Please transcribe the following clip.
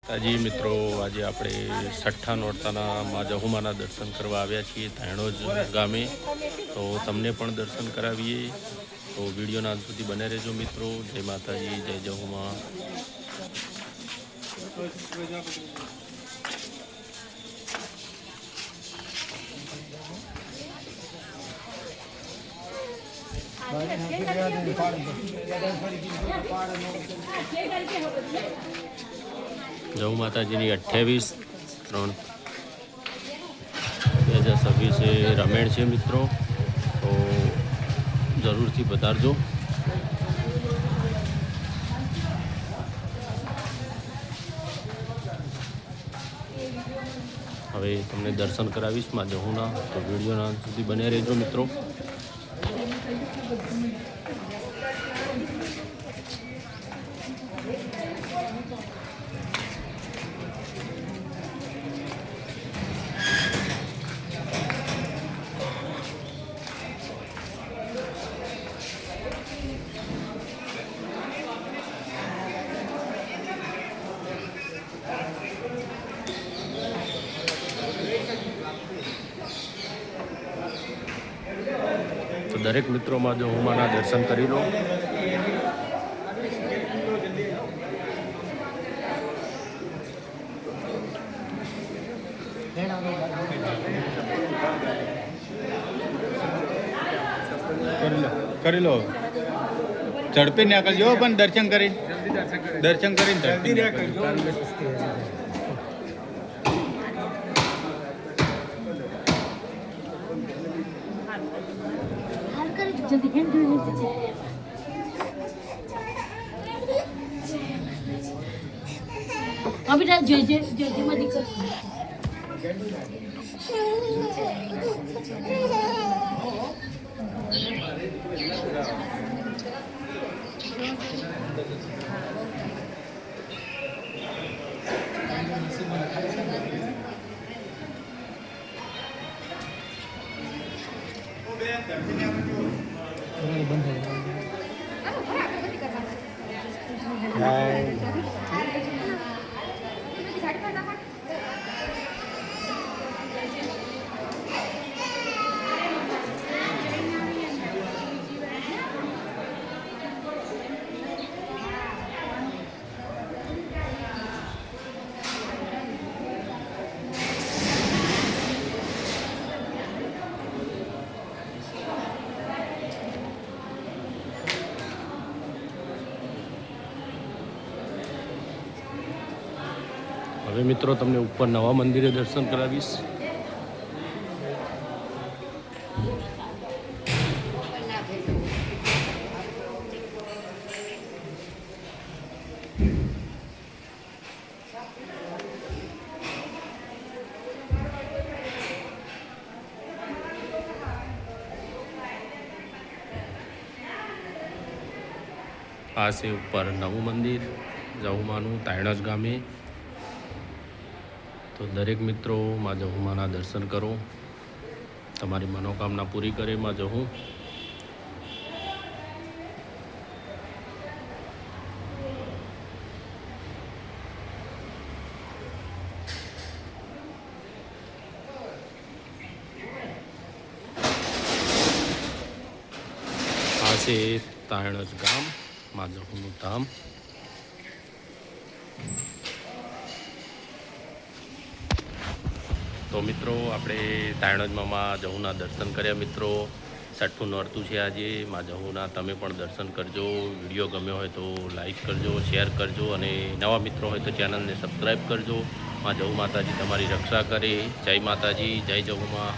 માતાજી મિત્રો, આજે આપણે છઠ્ઠા નોરતાના માં જહુમાના દર્શન કરવા આવ્યા છીએ ધાણોજ ગામે. તો તમને પણ દર્શન કરાવીએ, તો વિડીયોના અંત સુધી બને રહેજો મિત્રો. જય માતાજી, જય જહુમા. જહુ માતાજીની 28/3/2026 રમેણ છે મિત્રો, તો જરૂરથી પધારજો. હવે તમને દર્શન કરાવીશ માં જહુના, તો વિડીયોના અંત સુધી બને રહેજો મિત્રો. તો દરેક મિત્રોમાં જહુમાના દર્શન કરી લો. કરી લો, ઝડપી નીકળજો પણ દર્શન કરીને ઝડપી નીકળજો. अभी जे जे जे जे में दिक्कत હવે મિત્રો તમને ઉપર નવા મંદિરે દર્શન કરાવીશ. આ છે ઉપર નવું મંદિર જહુમાનું ધાણોજ ગામે. તો દરેક મિત્રો માં જહુમાના દર્શન કરો, તમારી મનોકામના પૂરી કરે માં જહુ. આ છે ધાણોજ ગામ, માં જહુનું ધામ. તો મિત્રો, આપણે ધાણોજમાં માં જહુના દર્શન કર્યા મિત્રો. છઠ્ઠું નોરતું છે આજે માં જહુના. તમે પણ દર્શન કરજો. વિડીયો ગમ્યો હોય તો લાઈક કરજો, શેર કરજો, અને નવા મિત્રો હોય તો ચેનલને સબસ્ક્રાઈબ કરજો. માં જહુ માતાજી તમારી રક્ષા કરે. જય માતાજી, જય જહુમાં.